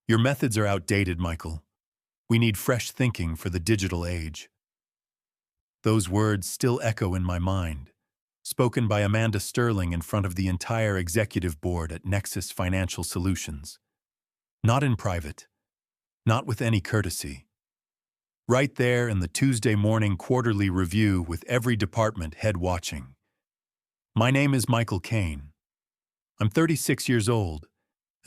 Your methods are outdated, Michael. We need fresh thinking for the digital age. Those words still echo in my mind, spoken by Amanda Sterling in front of the entire executive board at Nexus Financial Solutions. Not in private, not with any courtesy. Right there in the Tuesday morning quarterly review with every department head watching. My name is Michael Kane. I'm 36 years old,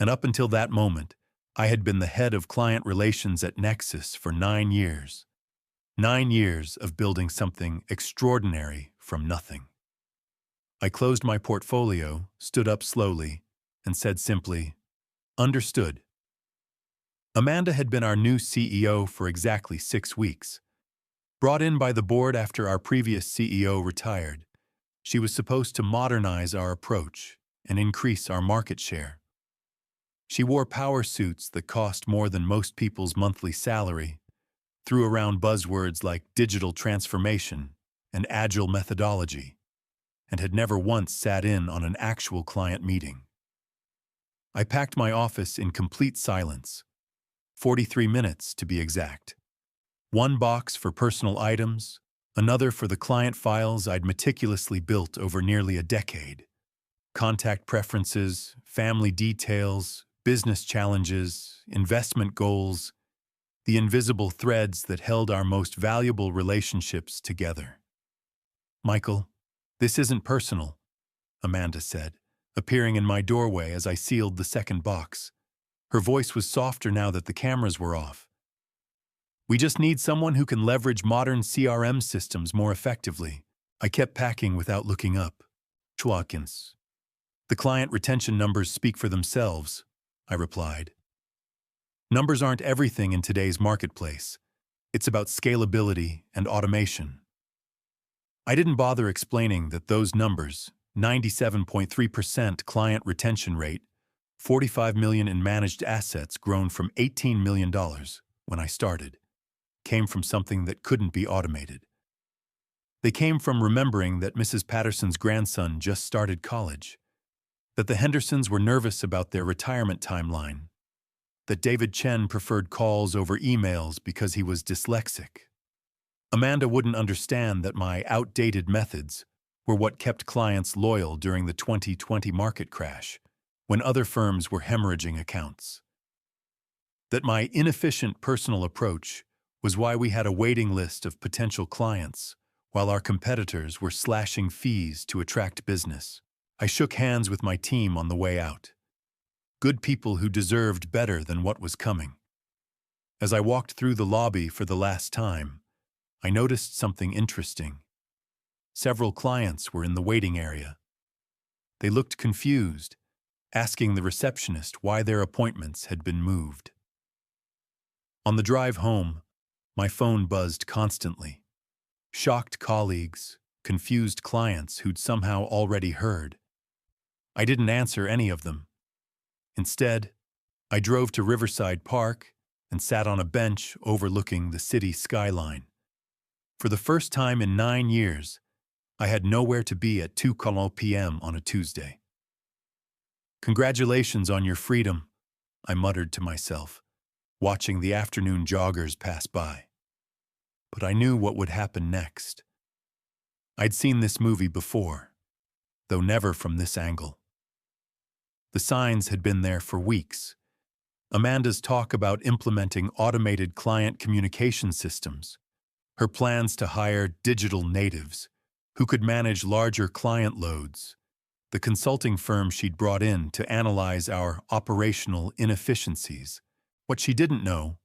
and up until that moment, I had been the head of client relations at Nexus for 9 years. 9 years of building something extraordinary from nothing. I closed my portfolio, stood up slowly, and said simply, "Understood." Amanda had been our new CEO for exactly 6 weeks. Brought in by the board after our previous CEO retired, she was supposed to modernize our approach and increase our market share. She wore power suits that cost more than most people's monthly salary, threw around buzzwords like digital transformation and agile methodology, and had never once sat in on an actual client meeting. I packed my office in complete silence, 43 minutes to be exact. One box for personal items, another for the client files I'd meticulously built over nearly a decade. Contact preferences, family details, business challenges, investment goals, the invisible threads that held our most valuable relationships together. "Michael, this isn't personal," Amanda said, appearing in my doorway as I sealed the second box. Her voice was softer now that the cameras were off. "We just need someone who can leverage modern CRM systems more effectively." I kept packing without looking up. "Schwatkins. The client retention numbers speak for themselves," I replied. "Numbers aren't everything in today's marketplace. It's about scalability and automation." I didn't bother explaining that those numbers, 97.3% client retention rate, 45 million in managed assets grown from $18 million when I started, came from something that couldn't be automated. They came from remembering that Mrs. Patterson's grandson just started college, that the Hendersons were nervous about their retirement timeline, that David Chen preferred calls over emails because he was dyslexic. Amanda wouldn't understand that my outdated methods were what kept clients loyal during the 2020 market crash, when other firms were hemorrhaging accounts. That my inefficient personal approach was why we had a waiting list of potential clients, while our competitors were slashing fees to attract business. I shook hands with my team on the way out. Good people who deserved better than what was coming. As I walked through the lobby for the last time, I noticed something interesting. Several clients were in the waiting area. They looked confused, asking the receptionist why their appointments had been moved. On the drive home, my phone buzzed constantly. Shocked colleagues, confused clients who'd somehow already heard. I didn't answer any of them. Instead, I drove to Riverside Park and sat on a bench overlooking the city skyline. For the first time in 9 years, I had nowhere to be at 2 p.m. on a Tuesday. "Congratulations on your freedom," I muttered to myself, watching the afternoon joggers pass by. But I knew what would happen next. I'd seen this movie before, though never from this angle. The signs had been there for weeks. Amanda's talk about implementing automated client communication systems, her plans to hire digital natives who could manage larger client loads, the consulting firm she'd brought in to analyze our operational inefficiencies. What she didn't know,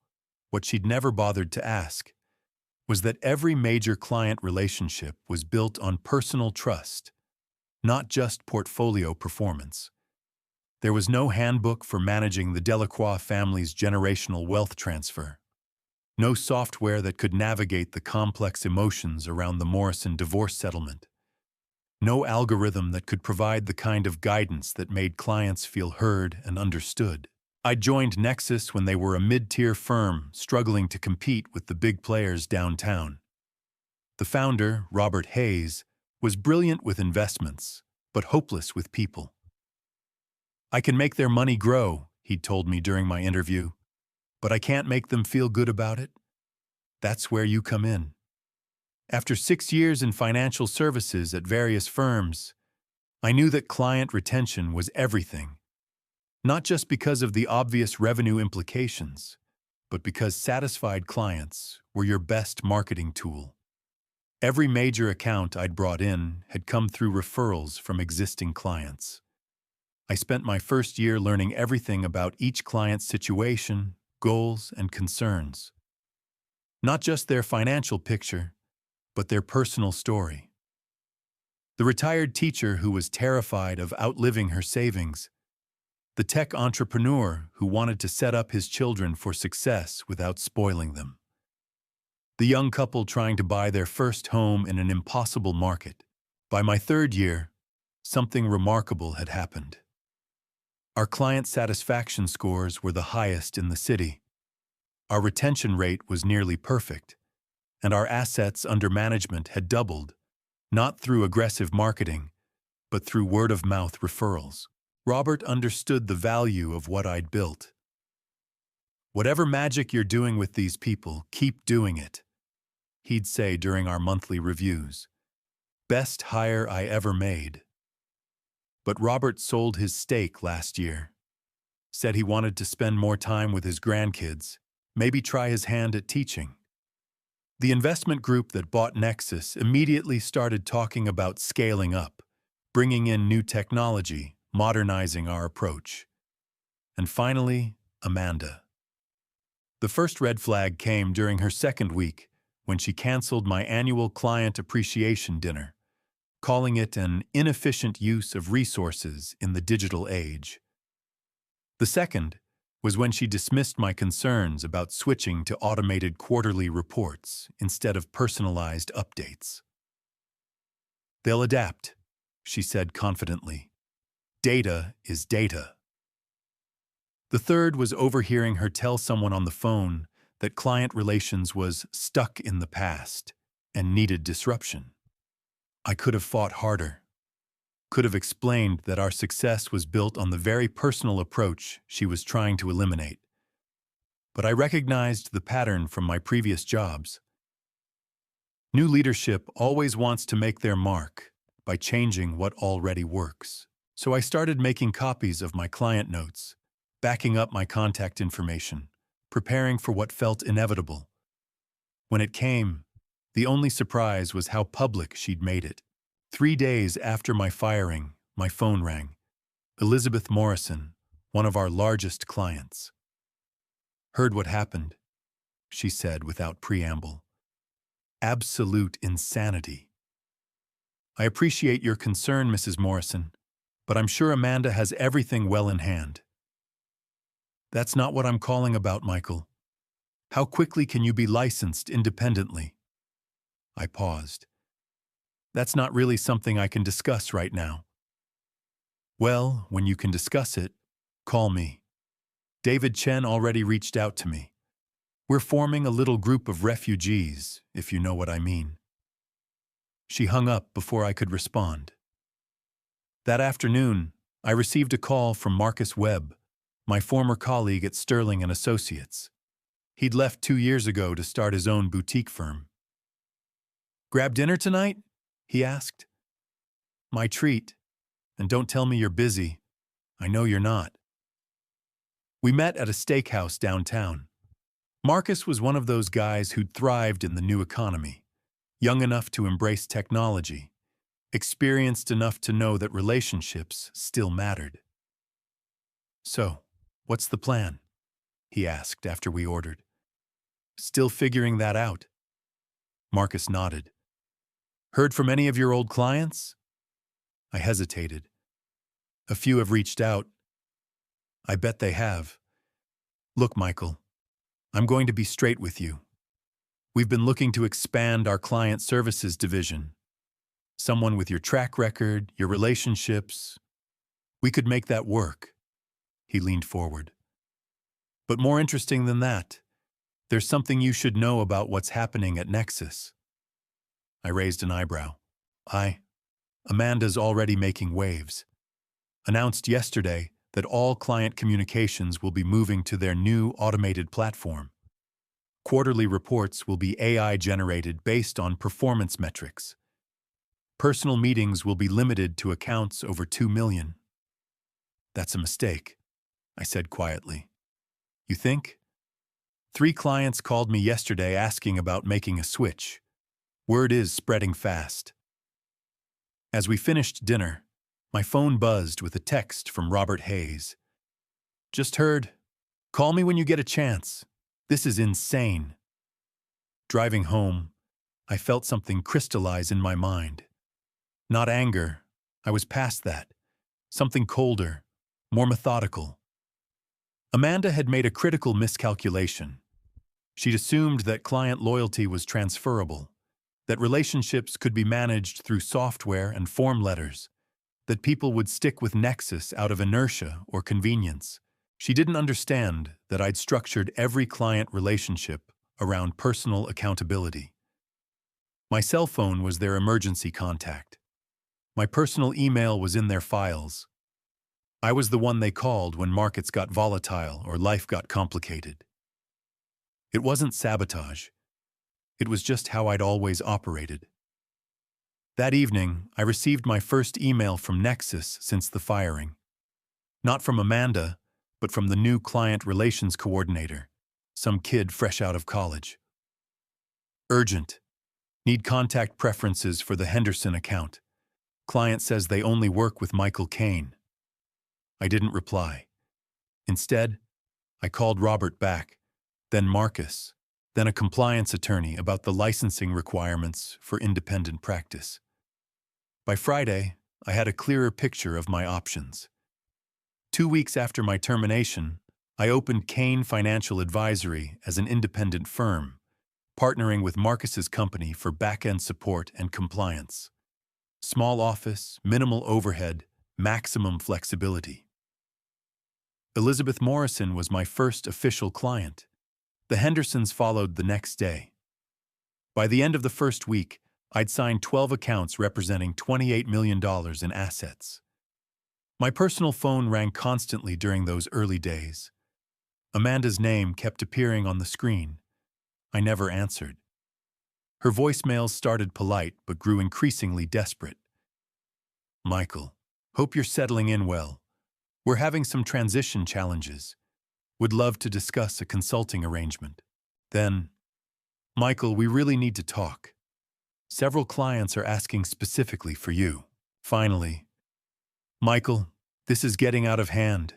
what she'd never bothered to ask, was that every major client relationship was built on personal trust, not just portfolio performance. There was no handbook for managing the Delacroix family's generational wealth transfer. No software that could navigate the complex emotions around the Morrison divorce settlement. No algorithm that could provide the kind of guidance that made clients feel heard and understood. I joined Nexus when they were a mid-tier firm struggling to compete with the big players downtown. The founder, Robert Hayes, was brilliant with investments, but hopeless with people. "I can make their money grow," he'd told me during my interview, but I can't make them feel good about it. That's where you come in. After 6 years in financial services at various firms, I knew that client retention was everything, not just because of the obvious revenue implications, but because satisfied clients were your best marketing tool. Every major account I'd brought in had come through referrals from existing clients. I spent my first year learning everything about each client's situation, goals, and concerns. Not just their financial picture, but their personal story. The retired teacher who was terrified of outliving her savings, the tech entrepreneur who wanted to set up his children for success without spoiling them, the young couple trying to buy their first home in an impossible market. By my third year, something remarkable had happened. Our client satisfaction scores were the highest in the city. Our retention rate was nearly perfect, and our assets under management had doubled, not through aggressive marketing, but through word-of-mouth referrals. Robert understood the value of what I'd built. "Whatever magic you're doing with these people, keep doing it," he'd say during our monthly reviews. "Best hire I ever made." But Robert sold his stake last year. Said he wanted to spend more time with his grandkids, maybe try his hand at teaching. The investment group that bought Nexus immediately started talking about scaling up, bringing in new technology, modernizing our approach. And finally, Amanda. The first red flag came during her second week when she canceled my annual client appreciation dinner, calling it an inefficient use of resources in the digital age. The second was when she dismissed my concerns about switching to automated quarterly reports instead of personalized updates. "They'll adapt," she said confidently. "Data is data." The third was overhearing her tell someone on the phone that client relations was stuck in the past and needed disruption. I could have fought harder. Could have explained that our success was built on the very personal approach she was trying to eliminate. But I recognized the pattern from my previous jobs. New leadership always wants to make their mark by changing what already works. So I started making copies of my client notes, backing up my contact information, preparing for what felt inevitable. When it came, the only surprise was how public she'd made it. 3 days after my firing, my phone rang. Elizabeth Morrison, one of our largest clients. "Heard what happened," she said without preamble. "Absolute insanity. I appreciate your concern, Mrs. Morrison, but I'm sure Amanda has everything well in hand." "That's not what I'm calling about, Michael. How quickly can you be licensed independently?" I paused. "That's not really something I can discuss right now." "Well, when you can discuss it, call me. David Chen already reached out to me. We're forming a little group of refugees, if you know what I mean." She hung up before I could respond. That afternoon, I received a call from Marcus Webb, my former colleague at Sterling & Associates. He'd left 2 years ago to start his own boutique firm. "Grab dinner tonight?" he asked. "My treat. And don't tell me you're busy. I know you're not." We met at a steakhouse downtown. Marcus was one of those guys who'd thrived in the new economy, young enough to embrace technology, experienced enough to know that relationships still mattered. "So, what's the plan?" he asked after we ordered. "Still figuring that out." Marcus nodded. "Heard from any of your old clients?" I hesitated. "A few have reached out." "I bet they have. Look, Michael, I'm going to be straight with you. We've been looking to expand our client services division. Someone with your track record, your relationships. We could make that work." He leaned forward. "But more interesting than that, there's something you should know about what's happening at Nexus." I raised an eyebrow. Amanda's already making waves. Announced yesterday, that all client communications will be moving to their new automated platform. Quarterly reports will be AI-generated based on performance metrics. Personal meetings will be limited to accounts over 2 million. That's a mistake, I said quietly. You think? 3 clients called me yesterday asking about making a switch. Word is spreading fast. As we finished dinner, my phone buzzed with a text from Robert Hayes. Just heard. Call me when you get a chance. This is insane. Driving home, I felt something crystallize in my mind. Not anger. I was past that. Something colder, more methodical. Amanda had made a critical miscalculation. She'd assumed that client loyalty was transferable, that relationships could be managed through software and form letters, that people would stick with Nexus out of inertia or convenience. She didn't understand that I'd structured every client relationship around personal accountability. My cell phone was their emergency contact. My personal email was in their files. I was the one they called when markets got volatile or life got complicated. It wasn't sabotage. It was just how I'd always operated. That evening, I received my first email from Nexus since the firing. Not from Amanda, but from the new client relations coordinator, some kid fresh out of college. Urgent. Need contact preferences for the Henderson account. Client says they only work with Michael Kane. I didn't reply. Instead, I called Robert back, then Marcus, then a compliance attorney about the licensing requirements for independent practice. By Friday, I had a clearer picture of my options. 2 weeks after my termination, I opened Kane Financial Advisory as an independent firm, partnering with Marcus's company for back-end support and compliance. Small office, minimal overhead, maximum flexibility. Elizabeth Morrison was my first official client. The Hendersons followed the next day. By the end of the first week, I'd signed 12 accounts representing $28 million in assets. My personal phone rang constantly during those early days. Amanda's name kept appearing on the screen. I never answered. Her voicemails started polite but grew increasingly desperate. Michael, hope you're settling in well. We're having some transition challenges. Would love to discuss a consulting arrangement. Then, Michael, we really need to talk. Several clients are asking specifically for you. Finally, Michael, this is getting out of hand.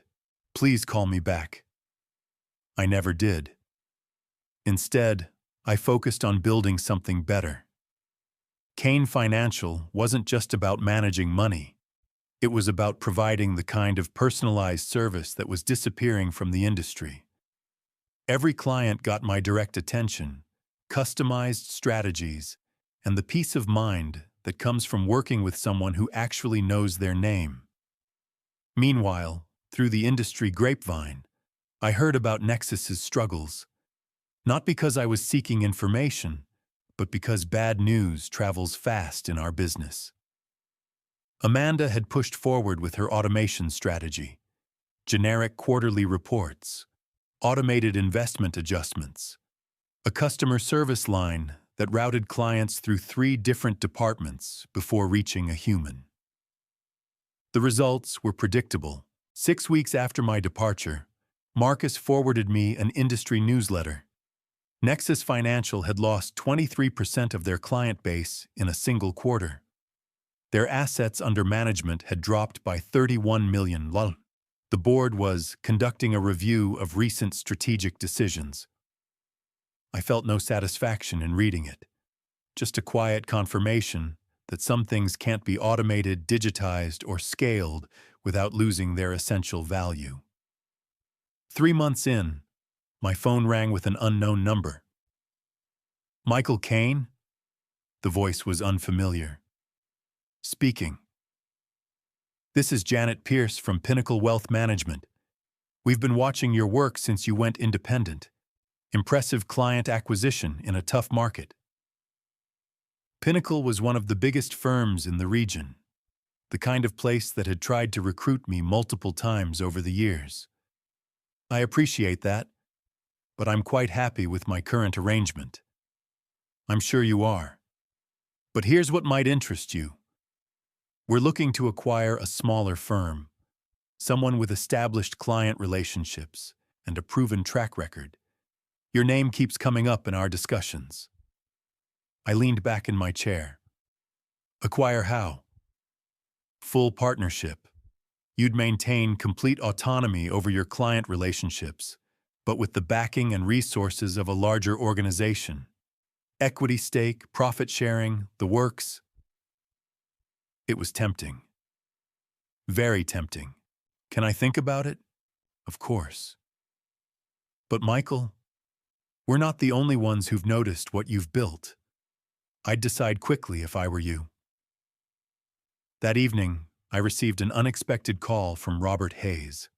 Please call me back. I never did. Instead, I focused on building something better. Kane Financial wasn't just about managing money. It was about providing the kind of personalized service that was disappearing from the industry. Every client got my direct attention, customized strategies, and the peace of mind that comes from working with someone who actually knows their name. Meanwhile, through the industry grapevine, I heard about Nexus's struggles, not because I was seeking information, but because bad news travels fast in our business. Amanda had pushed forward with her automation strategy, generic quarterly reports, automated investment adjustments, a customer service line that routed clients through 3 different departments before reaching a human. The results were predictable. 6 weeks after my departure, Marcus forwarded me an industry newsletter. Nexus Financial had lost 23% of their client base in a single quarter. Their assets under management had dropped by 31 million. The board was conducting a review of recent strategic decisions. I felt no satisfaction in reading it, just a quiet confirmation that some things can't be automated, digitized, or scaled without losing their essential value. 3 months in, my phone rang with an unknown number. Michael Kane? The voice was unfamiliar. Speaking. This is Janet Pierce from Pinnacle Wealth Management. We've been watching your work since you went independent. Impressive client acquisition in a tough market. Pinnacle was one of the biggest firms in the region. the kind of place that had tried to recruit me multiple times over the years. I appreciate that, but I'm quite happy with my current arrangement. I'm sure you are. But here's what might interest you. We're looking to acquire a smaller firm, someone with established client relationships and a proven track record. Your name keeps coming up in our discussions. I leaned back in my chair. Acquire how? Full partnership. You'd maintain complete autonomy over your client relationships, but with the backing and resources of a larger organization. Equity stake, profit sharing, the works. It was tempting. Very tempting. Can I think about it? Of course. But Michael, we're not the only ones who've noticed what you've built. I'd decide quickly if I were you. That evening, I received an unexpected call from Robert Hayes.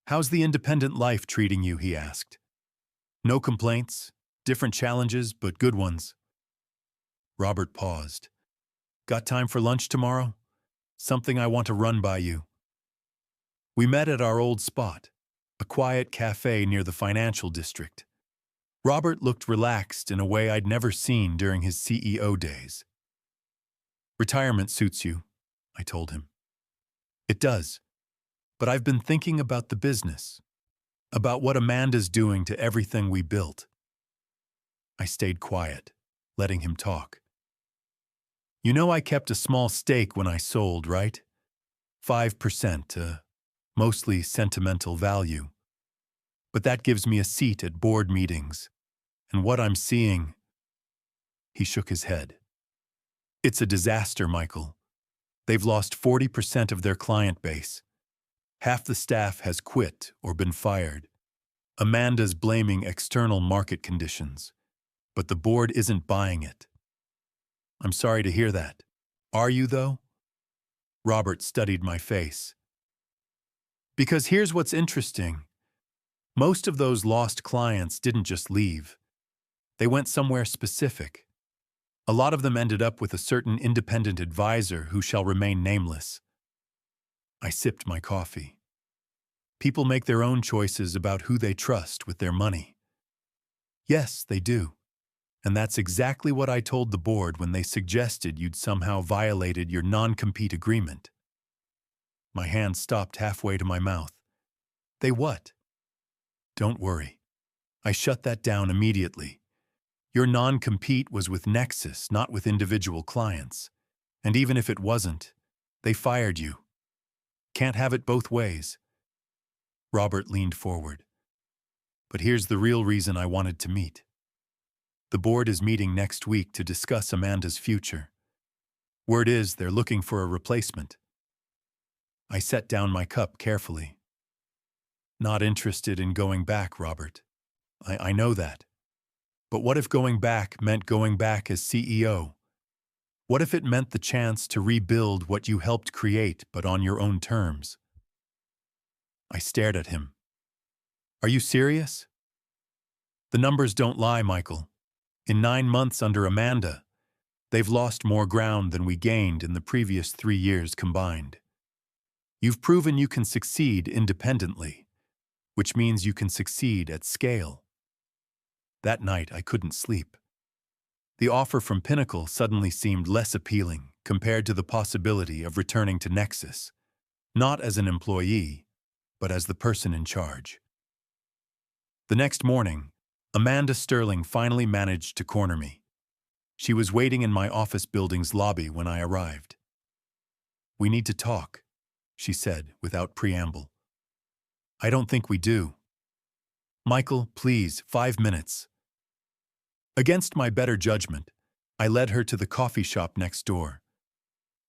"How's the independent life treating you?" he asked. "No complaints, different challenges, but good ones." Robert paused. "Got time for lunch tomorrow? Something I want to run by you." We met at our old spot, a quiet cafe near the financial district. Robert looked relaxed in a way I'd never seen during his CEO days. "Retirement suits you," I told him. "It does, but I've been thinking about the business, about what Amanda's doing to everything we built." I stayed quiet, letting him talk. "You know I kept a small stake when I sold, right? 5%, mostly sentimental value. But that gives me a seat at board meetings. And what I'm seeing..." He shook his head. "It's a disaster, Michael. They've lost 40% of their client base. Half the staff has quit or been fired. Amanda's blaming external market conditions, but the board isn't buying it." "I'm sorry to hear that. Are you, though?" Robert studied my face. "Because here's what's interesting. Most of those lost clients didn't just leave. They went somewhere specific. A lot of them ended up with a certain independent advisor who shall remain nameless." I sipped my coffee. People make their own choices about who they trust with their money. Yes, they do. And that's exactly what I told the board when they suggested you'd somehow violated your non-compete agreement. My hand stopped halfway to my mouth. "They what?" "Don't worry. I shut that down immediately. Your non-compete was with Nexus, not with individual clients. And even if it wasn't, they fired you. Can't have it both ways." Robert leaned forward. "But here's the real reason I wanted to meet. The board is meeting next week to discuss Amanda's future. Word is they're looking for a replacement." I set down my cup carefully. "Not interested in going back, Robert. I know that. But what if going back meant going back as CEO? What if it meant the chance to rebuild what you helped create, but on your own terms?" I stared at him. "Are you serious?" "The numbers don't lie, Michael. In 9 months under Amanda, they've lost more ground than we gained in the previous 3 years combined. You've proven you can succeed independently, which means you can succeed at scale." That night, I couldn't sleep. The offer from Pinnacle suddenly seemed less appealing compared to the possibility of returning to Nexus, not as an employee, but as the person in charge. The next morning, Amanda Sterling finally managed to corner me. She was waiting in my office building's lobby when I arrived. "We need to talk," she said without preamble. "I don't think we do." "Michael, please, 5 minutes." Against my better judgment, I led her to the coffee shop next door.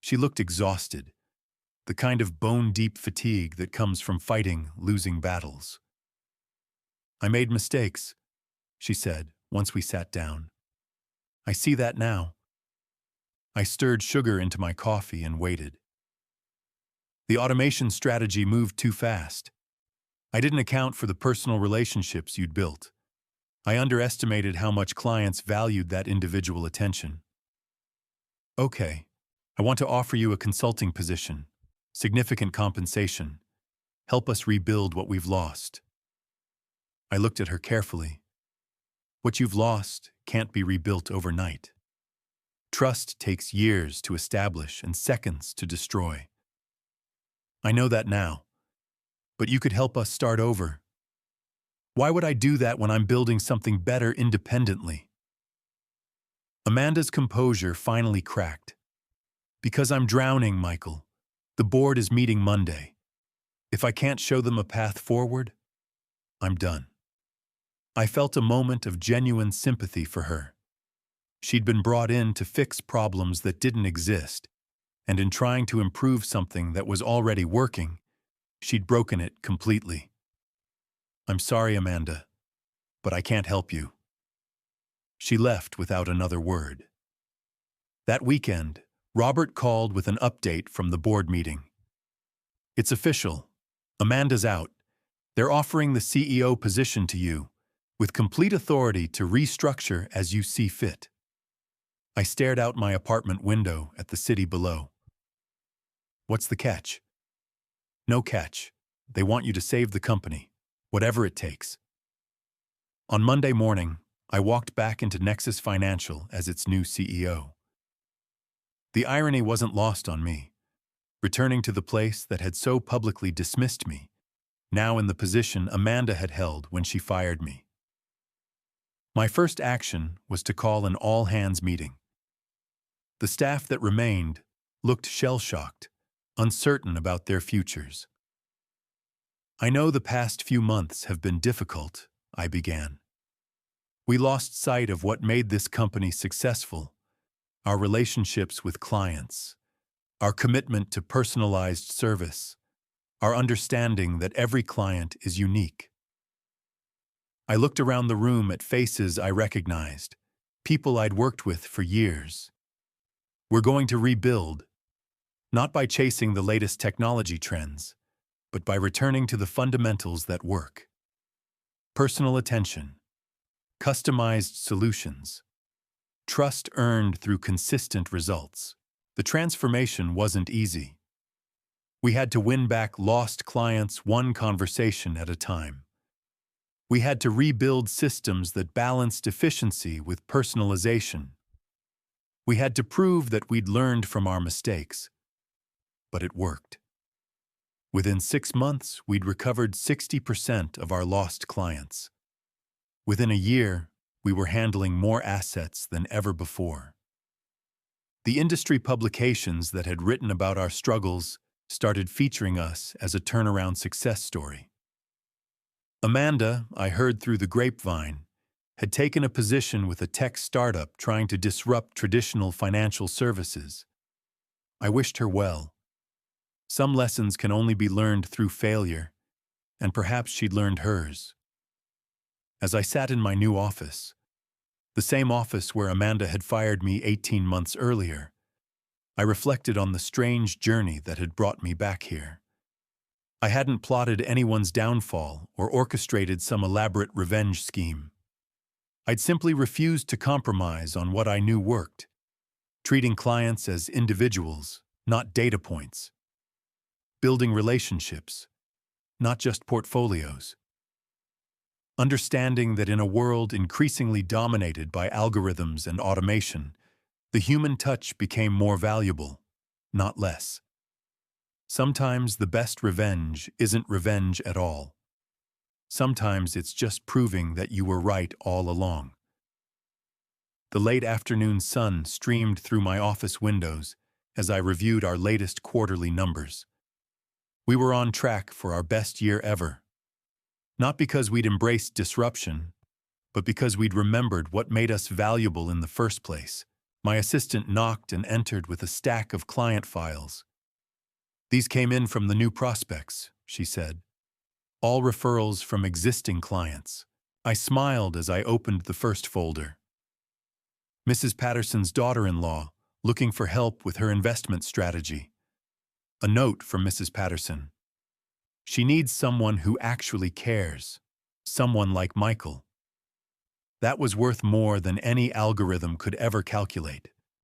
She looked exhausted, the kind of bone-deep fatigue that comes from fighting losing battles. "I made mistakes," she said once we sat down. "I see that now." I stirred sugar into my coffee and waited. "The automation strategy moved too fast. I didn't account for the personal relationships you'd built. I underestimated how much clients valued that individual attention." "Okay," I want to offer you a consulting position, significant compensation. Help us rebuild what we've lost. I looked at her carefully. What you've lost can't be rebuilt overnight. Trust takes years to establish and seconds to destroy. I know that now, but you could help us start over. Why would I do that when I'm building something better independently? Amanda's composure finally cracked. Because I'm drowning, Michael. The board is meeting Monday. If I can't show them a path forward, I'm done. I felt a moment of genuine sympathy for her. She'd been brought in to fix problems that didn't exist, and in trying to improve something that was already working, she'd broken it completely. I'm sorry, Amanda, but I can't help you. She left without another word. That weekend, Robert called with an update from the board meeting. It's official. Amanda's out. They're offering the CEO position to you, with complete authority to restructure as you see fit. I stared out my apartment window at the city below. What's the catch? No catch. They want you to save the company, whatever it takes. On Monday morning, I walked back into Nexus Financial as its new CEO. The irony wasn't lost on me. Returning to the place that had so publicly dismissed me, now in the position Amanda had held when she fired me. My first action was to call an all-hands meeting. The staff that remained looked shell-shocked, uncertain about their futures. I know the past few months have been difficult, I began. We lost sight of what made this company successful, our relationships with clients, our commitment to personalized service, our understanding that every client is unique. I looked around the room at faces I recognized, people I'd worked with for years. We're going to rebuild, not by chasing the latest technology trends, but by returning to the fundamentals that work. Personal attention, customized solutions, trust earned through consistent results. The transformation wasn't easy. We had to win back lost clients one conversation at a time. We had to rebuild systems that balanced efficiency with personalization. We had to prove that we'd learned from our mistakes. But it worked. Within 6 months, we'd recovered 60% of our lost clients. Within a year, we were handling more assets than ever before. The industry publications that had written about our struggles started featuring us as a turnaround success story. Amanda, I heard through the grapevine, had taken a position with a tech startup trying to disrupt traditional financial services. I wished her well. Some lessons can only be learned through failure, and perhaps she'd learned hers. As I sat in my new office, the same office where Amanda had fired me 18 months earlier, I reflected on the strange journey that had brought me back here. I hadn't plotted anyone's downfall or orchestrated some elaborate revenge scheme. I'd simply refused to compromise on what I knew worked, treating clients as individuals, not data points. Building relationships, not just portfolios. Understanding that in a world increasingly dominated by algorithms and automation, the human touch became more valuable, not less. Sometimes the best revenge isn't revenge at all. Sometimes it's just proving that you were right all along. The late afternoon sun streamed through my office windows as I reviewed our latest quarterly numbers. We were on track for our best year ever. Not because we'd embraced disruption, but because we'd remembered what made us valuable in the first place. My assistant knocked and entered with a stack of client files. These came in from the new prospects, she said. All referrals from existing clients. I smiled as I opened the first folder. Mrs. Patterson's daughter-in-law, looking for help with her investment strategy. A note from Mrs. Patterson. She needs someone who actually cares, someone like Michael. That was worth more than any algorithm could ever calculate.